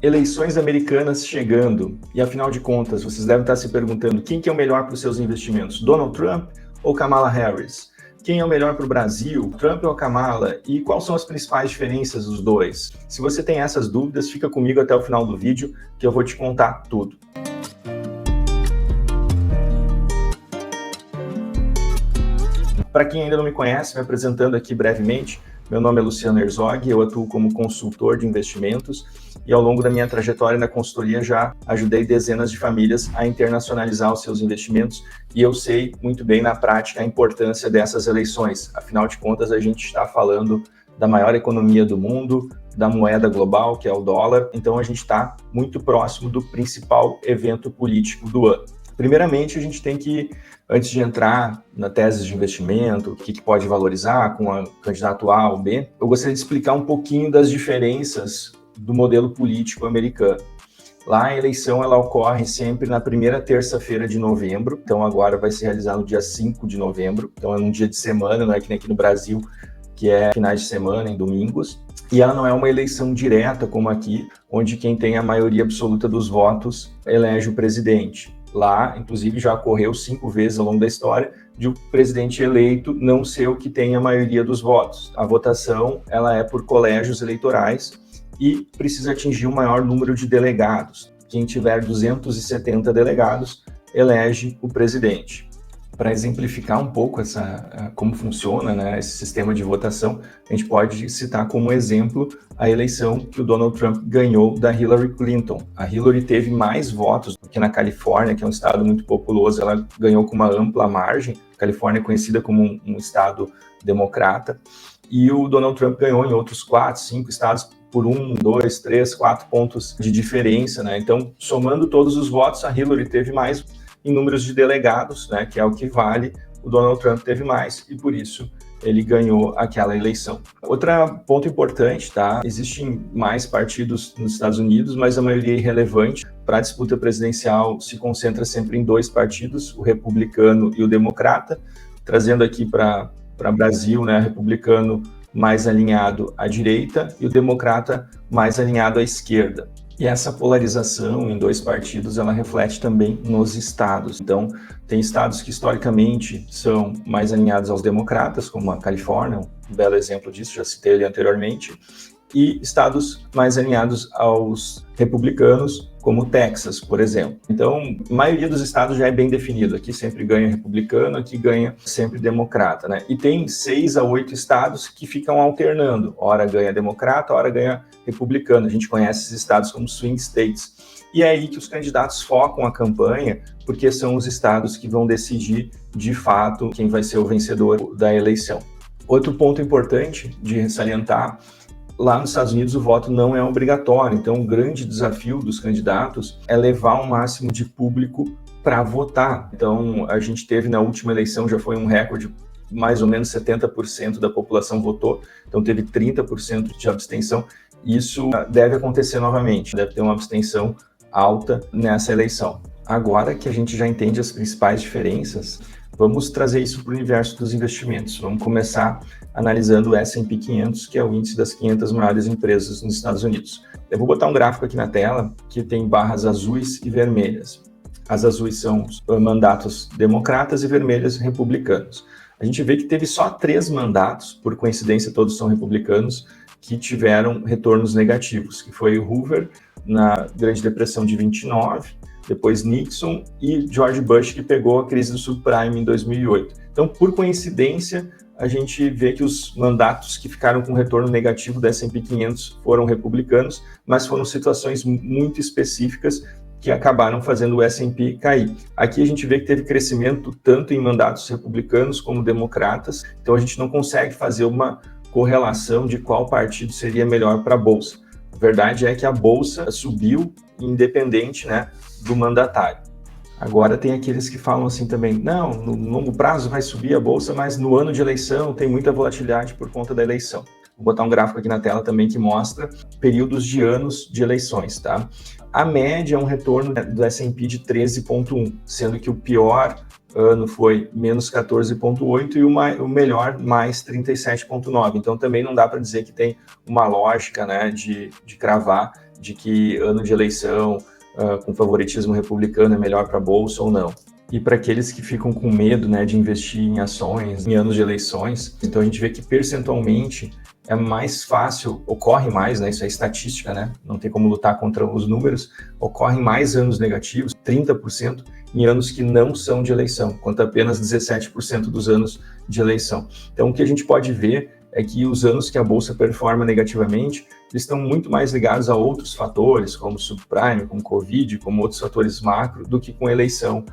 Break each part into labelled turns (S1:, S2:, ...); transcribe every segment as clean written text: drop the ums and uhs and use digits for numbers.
S1: Eleições americanas chegando, e afinal de contas, vocês devem estar se perguntando quem que é o melhor para os seus investimentos, Donald Trump ou Kamala Harris? Quem é o melhor para o Brasil, Trump ou Kamala? E quais são as principais diferenças dos dois? Se você tem essas dúvidas, fica comigo até o final do vídeo que eu vou te contar tudo. Para quem ainda não me conhece, me apresentando aqui brevemente, meu nome é Luciano Herzog, eu atuo como consultor de investimentos e ao longo da minha trajetória na consultoria já ajudei dezenas de famílias a internacionalizar os seus investimentos e eu sei muito bem na prática a importância dessas eleições. Afinal de contas, a gente está falando da maior economia do mundo, da moeda global, que é o dólar, então a gente está muito próximo do principal evento político do ano. Primeiramente, a gente tem que, antes de entrar na tese de investimento, o que pode valorizar com a candidato A ou B, eu gostaria de explicar um pouquinho das diferenças do modelo político americano. Lá a eleição ela ocorre sempre na primeira terça-feira de novembro, então agora vai se realizar no dia 5 de novembro, então é um dia de semana, não é que nem aqui no Brasil, que é finais de semana, em domingos. E ela não é uma eleição direta como aqui, onde quem tem a maioria absoluta dos votos elege o presidente. Lá, inclusive, já ocorreu 5 vezes ao longo da história de o presidente eleito não ser o que tem a maioria dos votos. A votação ela é por colégios eleitorais e precisa atingir o maior número de delegados. Quem tiver 270 delegados elege o presidente. Para exemplificar um pouco como funciona, né, esse sistema de votação, a gente pode citar como exemplo a eleição que o Donald Trump ganhou da Hillary Clinton. A Hillary teve mais votos do que na Califórnia, que é um estado muito populoso, ela ganhou com uma ampla margem. A Califórnia é conhecida como um estado democrata, e o Donald Trump ganhou em outros 4, 5 estados por 1, 2, 3, 4 pontos de diferença, né? Então, somando todos os votos, a Hillary teve mais em números de delegados, né, que é o que vale, o Donald Trump teve mais e por isso ele ganhou aquela eleição. Outro ponto importante, tá? Existem mais partidos nos Estados Unidos, mas a maioria é irrelevante. Para a disputa presidencial se concentra sempre em 2 partidos, o republicano e o democrata, trazendo aqui para o Brasil, né, republicano mais alinhado à direita e o democrata mais alinhado à esquerda. E essa polarização em 2 partidos, ela reflete também nos estados. Então, tem estados que historicamente são mais alinhados aos democratas, como a Califórnia, um belo exemplo disso, já citei ele anteriormente, e estados mais alinhados aos republicanos, como o Texas, por exemplo. Então, a maioria dos estados já é bem definido. Aqui sempre ganha republicano, aqui ganha sempre democrata, né? E tem 6 a 8 estados que ficam alternando. Ora ganha democrata, ora ganha republicano. A gente conhece esses estados como swing states. E é aí que os candidatos focam a campanha, porque são os estados que vão decidir, de fato, quem vai ser o vencedor da eleição. Outro ponto importante de salientar: lá nos Estados Unidos o voto não é obrigatório, então o grande desafio dos candidatos é levar o máximo de público para votar. Então a gente teve na última eleição, já foi um recorde, mais ou menos 70% da população votou, então teve 30% de abstenção. Isso deve acontecer novamente, deve ter uma abstenção alta nessa eleição. Agora que a gente já entende as principais diferenças, vamos trazer isso para o universo dos investimentos. Vamos começar analisando o S&P 500, que é o índice das 500 maiores empresas nos Estados Unidos. Eu vou botar um gráfico aqui na tela que tem barras azuis e vermelhas. As azuis são mandatos democratas e vermelhas republicanos. A gente vê que teve só 3 mandatos, por coincidência todos são republicanos, que tiveram retornos negativos, que foi o Hoover na Grande Depressão de 29, depois Nixon e George Bush, que pegou a crise do subprime em 2008. Então, por coincidência, a gente vê que os mandatos que ficaram com retorno negativo do S&P 500 foram republicanos, mas foram situações muito específicas que acabaram fazendo o S&P cair. Aqui a gente vê que teve crescimento tanto em mandatos republicanos como democratas, então a gente não consegue fazer uma correlação de qual partido seria melhor para a Bolsa. A verdade é que a Bolsa subiu independente, né, do mandatário. Agora tem aqueles que falam assim também, não, no longo prazo vai subir a Bolsa, mas no ano de eleição tem muita volatilidade por conta da eleição. Vou botar um gráfico aqui na tela também que mostra períodos de anos de eleições, tá? A média é um retorno do S&P de 13,1, sendo que o pior ano foi menos 14,8 e o melhor mais 37,9. Então também não dá para dizer que tem uma lógica, né, de cravar de que ano de eleição com favoritismo republicano é melhor para a bolsa ou não. E para aqueles que ficam com medo, né, de investir em ações em anos de eleições, então a gente vê que percentualmente é mais fácil, ocorre mais, né, isso é estatística, né, não tem como lutar contra os números, ocorrem mais anos negativos, 30%, em anos que não são de eleição, quanto apenas 17% dos anos de eleição. Então o que a gente pode ver é que os anos que a bolsa performa negativamente, eles estão muito mais ligados a outros fatores, como subprime, como Covid, como outros fatores macro, do que com a eleição.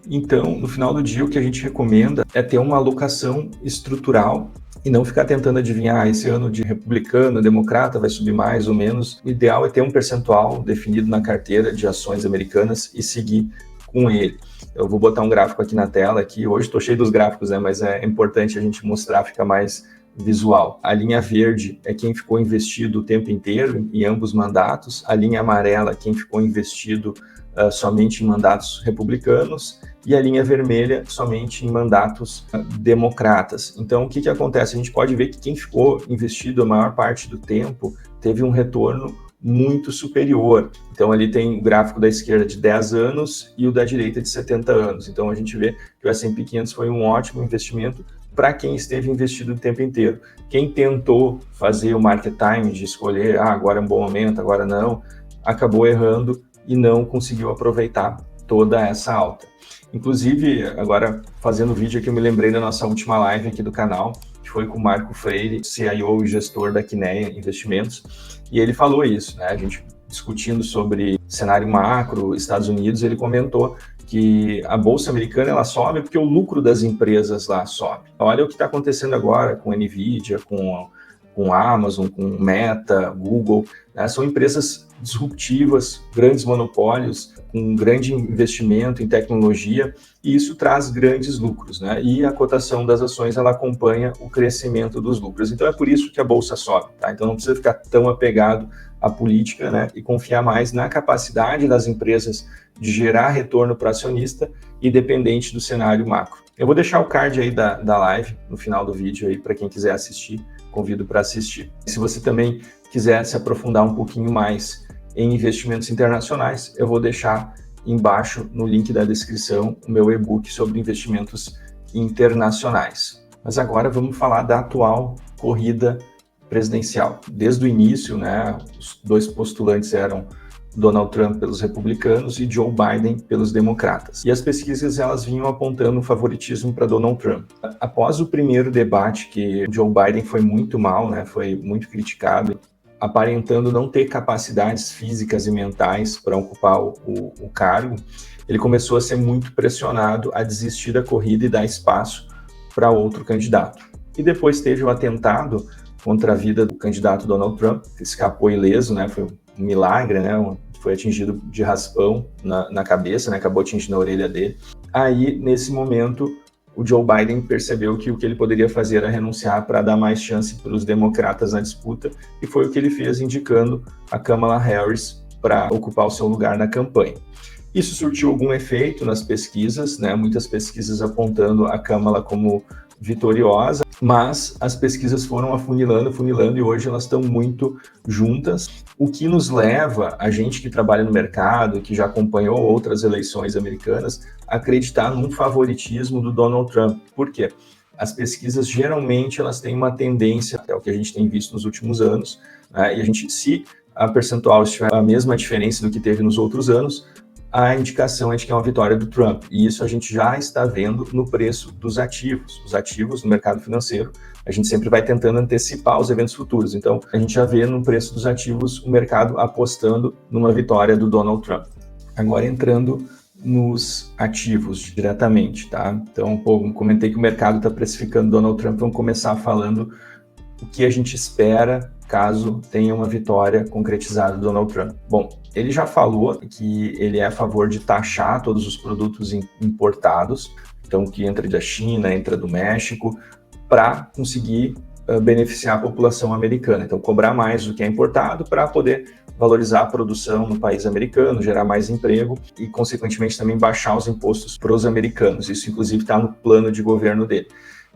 S1: Então, no final do dia, o que a gente recomenda é ter uma alocação estrutural e não ficar tentando adivinhar esse ano de republicano, democrata, vai subir mais ou menos. O ideal é ter um percentual definido na carteira de ações americanas e seguir com ele. Eu vou botar um gráfico aqui na tela, aqui. Hoje estou cheio dos gráficos, né? Mas é importante a gente mostrar, fica mais visual. A linha verde é quem ficou investido o tempo inteiro em ambos mandatos. A linha amarela é quem ficou investido somente em mandatos republicanos, e a linha vermelha somente em mandatos democratas. Então, o que acontece? A gente pode ver que quem ficou investido a maior parte do tempo teve um retorno muito superior. Então, ali tem o gráfico da esquerda de 10 anos e o da direita de 70 anos. Então, a gente vê que o S&P 500 foi um ótimo investimento para quem esteve investido o tempo inteiro. Quem tentou fazer o market time de escolher, agora é um bom momento, agora não, acabou errando e não conseguiu aproveitar toda essa alta. Inclusive, agora fazendo o vídeo aqui, eu me lembrei da nossa última live aqui do canal, que foi com o Marco Freire, CIO e gestor da Quineia Investimentos, e ele falou isso, né? A gente discutindo sobre cenário macro, Estados Unidos, ele comentou que a bolsa americana ela sobe porque o lucro das empresas lá sobe. Olha o que está acontecendo agora com a Nvidia, com Amazon, com Meta, Google, né? São empresas disruptivas, grandes monopólios, com grande investimento em tecnologia, e isso traz grandes lucros, né? E a cotação das ações ela acompanha o crescimento dos lucros. Então é por isso que a bolsa sobe, tá? Então não precisa ficar tão apegado à política, né? E confiar mais na capacidade das empresas de gerar retorno para o acionista, independente do cenário macro. Eu vou deixar o card aí da live no final do vídeo aí para quem quiser assistir. Convido para assistir. Se você também quiser se aprofundar um pouquinho mais em investimentos internacionais, eu vou deixar embaixo no link da descrição o meu e-book sobre investimentos internacionais. Mas agora vamos falar da atual corrida presidencial. Desde o início, né, os dois postulantes eram Donald Trump pelos republicanos e Joe Biden pelos democratas. E as pesquisas elas vinham apontando um favoritismo para Donald Trump. Após o primeiro debate, que Joe Biden foi muito mal, né, foi muito criticado, aparentando não ter capacidades físicas e mentais para ocupar o cargo, ele começou a ser muito pressionado a desistir da corrida e dar espaço para outro candidato. E depois teve o atentado contra a vida do candidato Donald Trump, que escapou ileso, né, foi um milagre, né? Foi atingido de raspão na cabeça, né? Acabou atingindo a orelha dele. Aí, nesse momento, o Joe Biden percebeu que o que ele poderia fazer era renunciar para dar mais chance para os democratas na disputa, e foi o que ele fez, indicando a Kamala Harris para ocupar o seu lugar na campanha. Isso surtiu algum efeito nas pesquisas, né? Muitas pesquisas apontando a Kamala como vitoriosa, mas as pesquisas foram afunilando, e hoje elas estão muito juntas, o que nos leva, a gente que trabalha no mercado, que já acompanhou outras eleições americanas, a acreditar num favoritismo do Donald Trump. Por quê? As pesquisas, geralmente, elas têm uma tendência, é o que a gente tem visto nos últimos anos, né? E a gente, se a percentual estiver a mesma diferença do que teve nos outros anos, a indicação é de que é uma vitória do Trump. E isso a gente já está vendo no preço dos ativos. Os ativos no mercado financeiro, a gente sempre vai tentando antecipar os eventos futuros. Então, a gente já vê no preço dos ativos o mercado apostando numa vitória do Donald Trump. Agora, entrando nos ativos diretamente, tá? Então, comentei que o mercado está precificando Donald Trump. Vamos começar falando o que a gente espera caso tenha uma vitória concretizada do Donald Trump. Bom, ele já falou que ele é a favor de taxar todos os produtos importados, então que entra da China, entra do México, para conseguir beneficiar a população americana. Então, cobrar mais do que é importado para poder valorizar a produção no país americano, gerar mais emprego e, consequentemente, também baixar os impostos para os americanos. Isso, inclusive, está no plano de governo dele.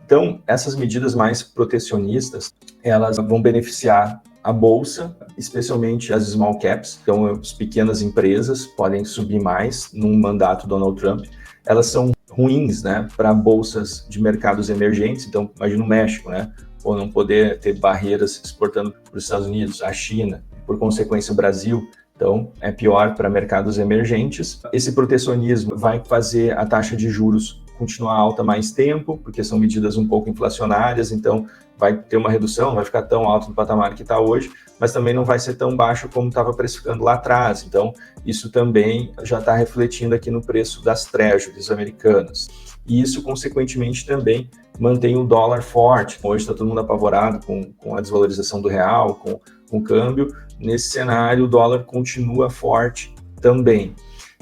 S1: Então, essas medidas mais protecionistas, elas vão beneficiar a bolsa, especialmente as small caps, então as pequenas empresas podem subir mais num mandato Donald Trump. Elas são ruins, né, para bolsas de mercados emergentes. Então, imagina o México, né, ou não poder ter barreiras exportando para os Estados Unidos, a China, por consequência o Brasil. Então, é pior para mercados emergentes. Esse protecionismo vai fazer a taxa de juros continuar alta mais tempo, porque são medidas um pouco inflacionárias, então vai ter uma redução, não vai ficar tão alto no patamar que está hoje, mas também não vai ser tão baixo como estava precificando lá atrás. Então, isso também já está refletindo aqui no preço das treasuries americanas. E isso, consequentemente, também mantém o dólar forte. Hoje está todo mundo apavorado com a desvalorização do real, com o câmbio. Nesse cenário, o dólar continua forte também.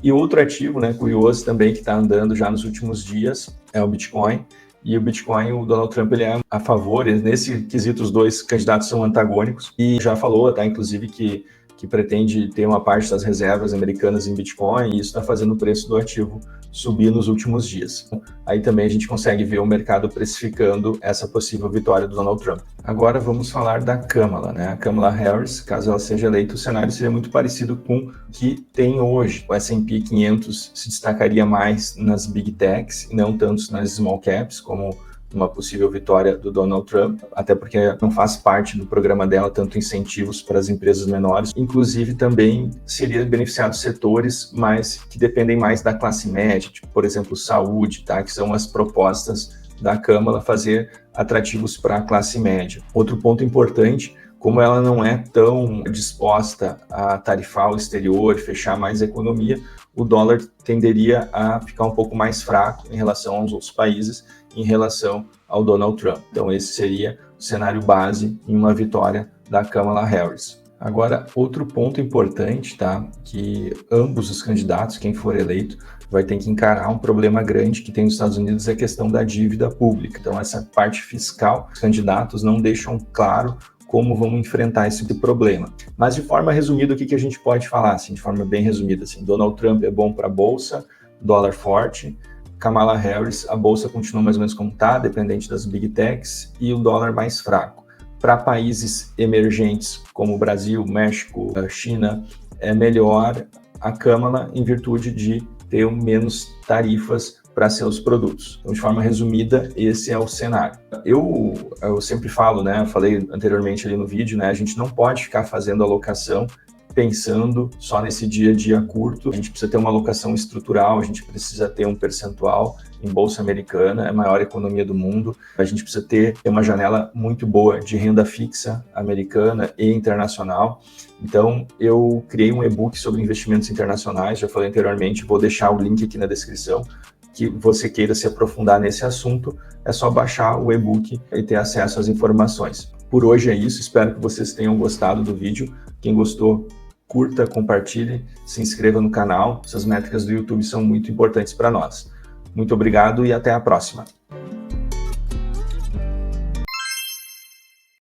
S1: E outro ativo, né, curioso também, que está andando já nos últimos dias, é o Bitcoin. E o Bitcoin, o Donald Trump, ele é a favor. Nesse quesito, os dois candidatos são antagônicos. E já falou, tá, inclusive, que pretende ter uma parte das reservas americanas em Bitcoin, e isso está fazendo o preço do ativo subir nos últimos dias. Aí também a gente consegue ver o mercado precificando essa possível vitória do Donald Trump. Agora vamos falar da Kamala, né? A Kamala Harris, caso ela seja eleita, o cenário seria muito parecido com o que tem hoje. O S&P 500 se destacaria mais nas Big Techs e não tanto nas Small Caps, como uma possível vitória do Donald Trump, até porque não faz parte do programa dela tanto incentivos para as empresas menores. Inclusive, também seria beneficiado setores que dependem mais da classe média, tipo, por exemplo, saúde, tá? Que são as propostas da Câmara fazer atrativos para a classe média. Outro ponto importante, como ela não é tão disposta a tarifar o exterior, fechar mais a economia, o dólar tenderia a ficar um pouco mais fraco em relação aos outros países, em relação ao Donald Trump. Então esse seria o cenário base em uma vitória da Kamala Harris. Agora, outro ponto importante, tá? Que ambos os candidatos, quem for eleito, vai ter que encarar um problema grande que tem nos Estados Unidos, é a questão da dívida pública. Então essa parte fiscal, os candidatos não deixam claro como vão enfrentar esse problema. Mas de forma resumida, o que a gente pode falar? Assim, de forma bem resumida, assim, Donald Trump é bom para a bolsa, dólar forte. Kamala Harris, a bolsa continua mais ou menos como está, dependente das Big Techs, e o dólar mais fraco. Para países emergentes como o Brasil, México, China, é melhor a Kamala em virtude de ter menos tarifas para seus produtos. Então, de forma resumida, esse é o cenário. Eu sempre falo, né, falei anteriormente ali no vídeo, né, a gente não pode ficar fazendo alocação pensando só nesse dia a dia curto. A gente precisa ter uma alocação estrutural, a gente precisa ter um percentual em bolsa americana, é a maior economia do mundo. A gente precisa ter uma janela muito boa de renda fixa americana e internacional. Então, eu criei um e-book sobre investimentos internacionais, já falei anteriormente, vou deixar o link aqui na descrição. Que você queira se aprofundar nesse assunto, é só baixar o e-book e ter acesso às informações. Por hoje é isso, espero que vocês tenham gostado do vídeo. Quem gostou, curta, compartilhe, se inscreva no canal. Essas métricas do YouTube são muito importantes para nós. Muito obrigado e até a próxima.